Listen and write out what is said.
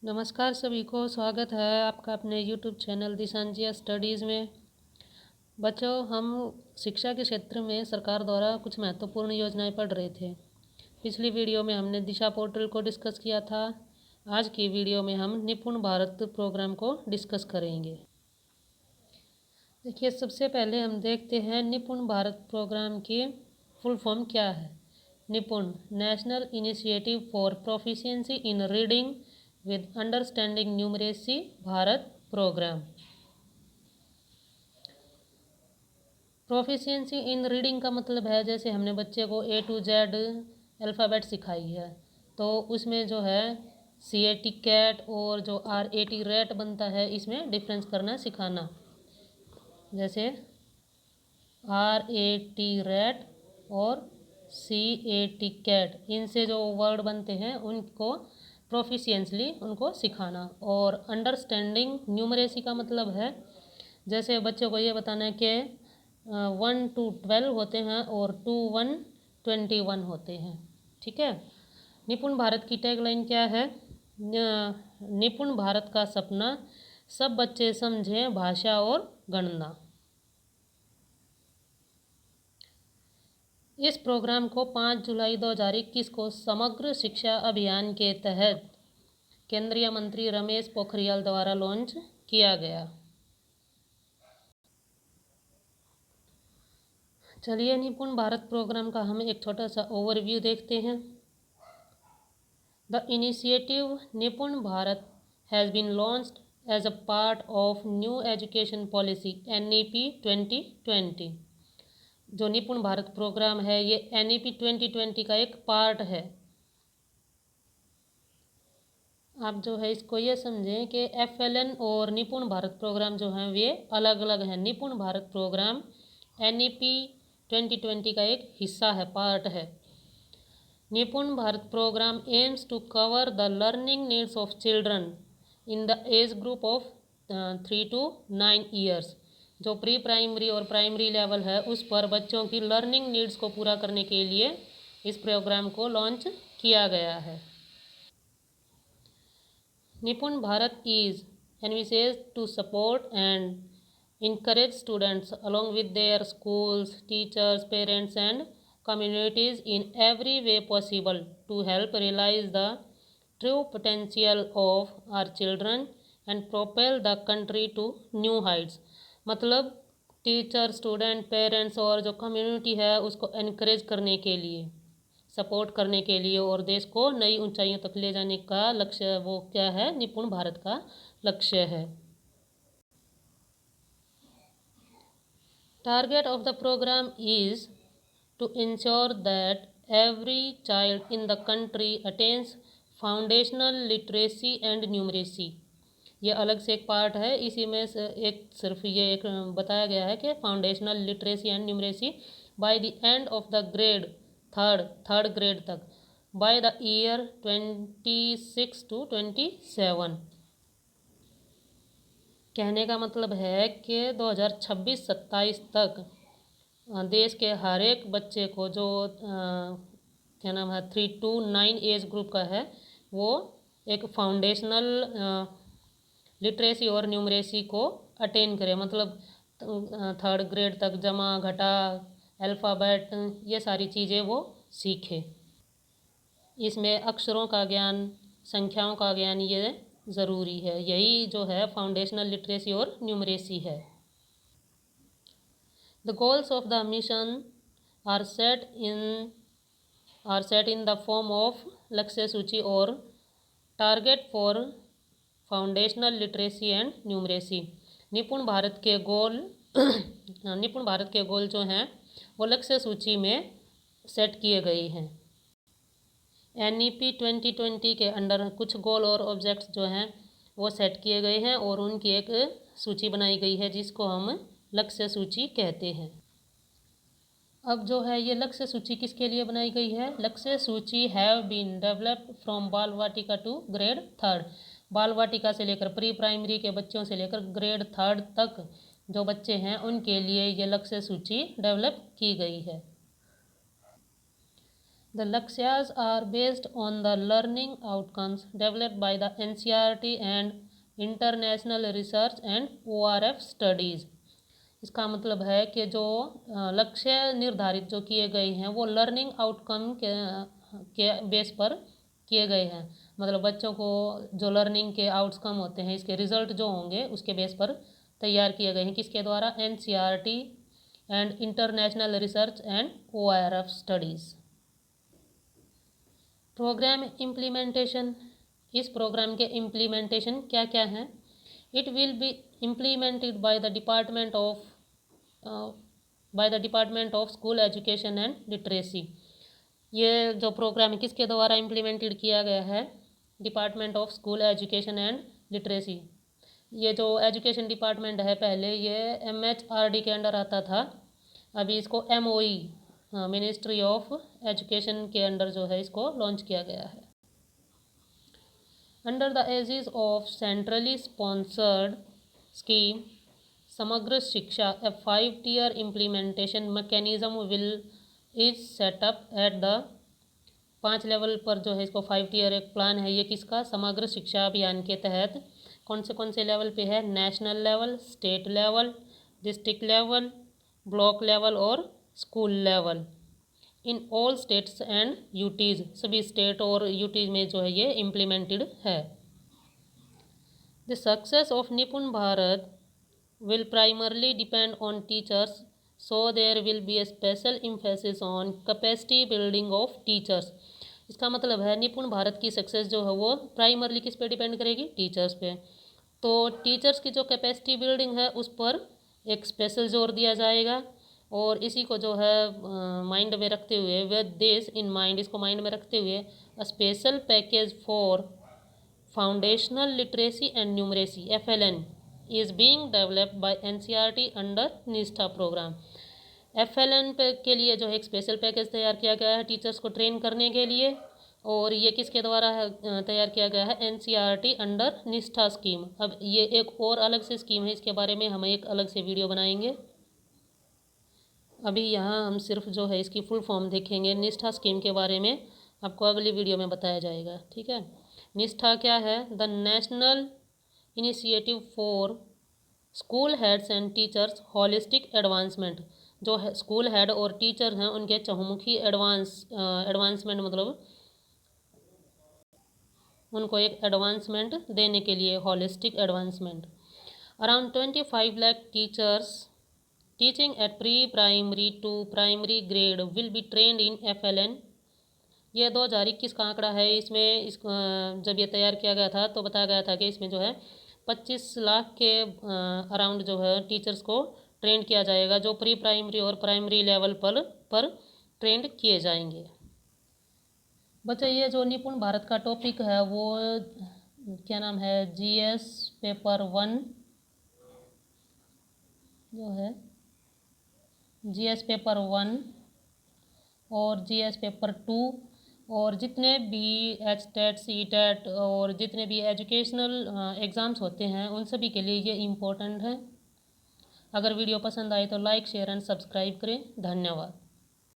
नमस्कार सभी को, स्वागत है आपका अपने YouTube चैनल दिशांजिया स्टडीज़ में। बच्चों, हम शिक्षा के क्षेत्र में सरकार द्वारा कुछ महत्वपूर्ण योजनाएं पढ़ रहे थे। पिछली वीडियो में हमने दिशा पोर्टल को डिस्कस किया था। आज की वीडियो में हम निपुण भारत प्रोग्राम को डिस्कस करेंगे। देखिए, सबसे पहले हम देखते हैं निपुण भारत प्रोग्राम की फुल फॉर्म क्या है। Nipun, national initiative for proficiency in reading with understanding numeracy Bharat program. Proficiency in reading का मतलब है, जैसे हमने बच्चे को A to Z अल्फ़ाबेट सिखाई है, तो उसमें जो है CAT कैट और जो RAT रैट बनता है, इसमें डिफरेंस करना सिखाना। जैसे RAT रैट और CAT कैट, इनसे जो वर्ड बनते हैं उनको प्रोफिशिएंटली उनको सिखाना। और अंडरस्टैंडिंग न्यूमरेसी का मतलब है, जैसे बच्चों को ये बताना है कि 1 to 12 होते हैं और 2 1 21 होते हैं। ठीक है। निपुण भारत की टैगलाइन क्या है? निपुण भारत का सपना, सब बच्चे समझें भाषा और गणना। इस प्रोग्राम को 5 जुलाई 2021 को समग्र शिक्षा अभियान के तहत केंद्रीय मंत्री रमेश पोखरियाल द्वारा लॉन्च किया गया। चलिए, निपुण भारत प्रोग्राम का हम एक छोटा सा ओवरव्यू देखते हैं। The initiative Nipun Bharat has been launched as a part of new education policy NEP 2020। जो निपुण भारत प्रोग्राम है, ये NEP 2020 का एक पार्ट है। आप जो है इसको ये समझें कि FLN और निपुण भारत प्रोग्राम जो हैं वे अलग अलग हैं। निपुण भारत प्रोग्राम NEP 2020 का एक हिस्सा है, पार्ट है। Nipun Bharat program aims to cover the learning needs of children in the age group of 3 to 9 years. जो प्री प्राइमरी और प्राइमरी लेवल है, उस पर बच्चों की लर्निंग नीड्स को पूरा करने के लिए इस प्रोग्राम को लॉन्च किया गया है। Nipun Bharat is envisaged to support and encourage students along with their schools, teachers, parents and communities in every way possible to help realize the true potential of our children and propel the country to new heights। मतलब teacher, student, parents और जो community है उसको encourage करने के लिए, support करने के लिए और देश को नई ऊंचाइयों तक ले जाने का लक्ष्य, वो क्या है? निपुण भारत का लक्ष्य है। Target of the program is to ensure that every child in the country attains foundational literacy and numeracy. ये अलग से एक पार्ट है, इसी में एक सिर्फ ये एक बताया गया है कि foundational literacy and numeracy by the end of the grade third grade तक, बाय द ईयर 26 to 27। कहने का मतलब है कि 2026-27 तक देश के हर एक बच्चे को, जो क्या नाम है 3 to 9 एज ग्रुप का है, वो एक फाउंडेशनल लिटरेसी और न्यूमरेसी को अटेन करे। मतलब थर्ड ग्रेड तक जमा, घटा, अल्फ़ाबेट, ये सारी चीज़ें वो सीखे। इसमें अक्षरों का ज्ञान, संख्याओं का ज्ञान ये ज़रूरी है। यही जो है फाउंडेशनल लिटरेसी और न्यूमरेसी है। The goals of the mission are set in the form of लक्ष्य सूची और target for foundational literacy and numeracy. Nipun Bharat के गोल जो हैं वो लक्ष्य सूची में सेट किए गए हैं। NEP 2020 के अंडर कुछ गोल और ऑब्जेक्ट्स जो हैं वो सेट किए गए हैं और उनकी एक सूची बनाई गई है, जिसको हम लक्ष्य सूची कहते हैं। अब जो है ये लक्ष्य सूची किसके लिए बनाई गई है? लक्ष्य सूची हैव बीन डेवलप्ड फ्रॉम बाल वाटिका टू ग्रेड 3। बाल वाटिका से लेकर प्री प्राइमरी के बच्चों से लेकर ग्रेड 3 तक जो बच्चे हैं उनके लिए ये लक्ष्य सूची डेवलप की गई है। The Lakshyas are based on the learning outcomes developed by the NCERT and International Research and ORF studies. इसका मतलब है कि जो लक्ष्य निर्धारित जो किए गए हैं वो लर्निंग आउटकम के बेस पर किए गए हैं। मतलब बच्चों को जो लर्निंग के आउटकम होते हैं, इसके रिजल्ट जो होंगे उसके बेस पर तैयार किए गए हैं। किसके द्वारा? NCERT and international research and ORF studies. Program implementation, इस प्रोग्राम के इम्प्लीमेंटेशन क्या क्या हैं? It will be implemented by the department of school education and literacy. ये जो प्रोग्राम है किसके द्वारा इम्प्लीमेंटेड किया गया है? Department of school education and literacy. ये जो एजुकेशन डिपार्टमेंट है पहले ये MHRD के अंडर आता था, अभी इसको MOE मिनिस्ट्री ऑफ एजुकेशन के अंडर जो है इसको लॉन्च किया गया है। Under the aegis of centrally sponsored scheme Samagra Shiksha, a 5-tier implementation mechanism will is set up at the 5 level पर जो है इसको 5 टियर एक प्लान है ये किसका? समग्र शिक्षा अभियान के तहत कौन से लेवल पे है? National level, state level, district level, block level और school level. In all states and UTs, सभी स्टेट और यूटीज़ में जो है ये इम्प्लीमेंटेड है। द सक्सेस ऑफ निपुण Bharat will primarily depend on teachers, so there will be a special emphasis on capacity building of teachers। इसका मतलब है निपुण भारत की सक्सेस जो है वो प्राइमरली किस पे डिपेंड करेगी? टीचर्स पे। तो टीचर्स की जो कैपेसिटी बिल्डिंग है उस पर एक स्पेशल जोर दिया जाएगा और इसी को जो है माइंड में रखते हुए, विद दिस इन माइंड, इसको माइंड में रखते हुए a special package for foundational literacy and numeracy FLN is being developed by NCERT under निष्ठा प्रोग्राम। FLN के लिए जो है एक स्पेशल पैकेज तैयार किया गया है टीचर्स को ट्रेन करने के लिए, और ये किसके द्वारा तैयार किया गया है? NCERT अंडर निष्ठा स्कीम। अब ये एक और अलग से स्कीम है, इसके बारे में हम एक अलग से वीडियो बनाएंगे। अभी यहाँ हम सिर्फ जो है इसकी फुल फॉर्म देखेंगे। निष्ठा स्कीम के बारे में आपको अगली वीडियो में बताया जाएगा, ठीक है। निष्ठा क्या है? The national initiative for school heads and teachers holistic advancement. जो है स्कूल हेड और टीचर हैं उनके चहुमुखी एडवांसमेंट, मतलब उनको एक एडवांसमेंट देने के लिए holistic advancement. Around 25 lakh teachers teaching at pre primary to primary grade will be trained in FLN। ये 2021 का आंकड़ा है। इसमें जब ये तैयार किया गया था तो बताया गया था कि इसमें जो है 25 लाख के अराउंड जो है टीचर्स को ट्रेंड किया जाएगा, जो प्री प्राइमरी और प्राइमरी लेवल पर ट्रेंड किए जाएंगे। बच्चों ये जो निपुण भारत का टॉपिक है वो क्या नाम है? GS पेपर 1 जो है GS पेपर 1 और GS पेपर 2 और जितने भी HTET, CTET और जितने भी एजुकेशनल एग्ज़ाम्स होते हैं उन सभी के लिए ये इम्पोर्टेंट है। अगर वीडियो पसंद आए तो लाइक, शेयर एंड सब्सक्राइब करें। धन्यवाद।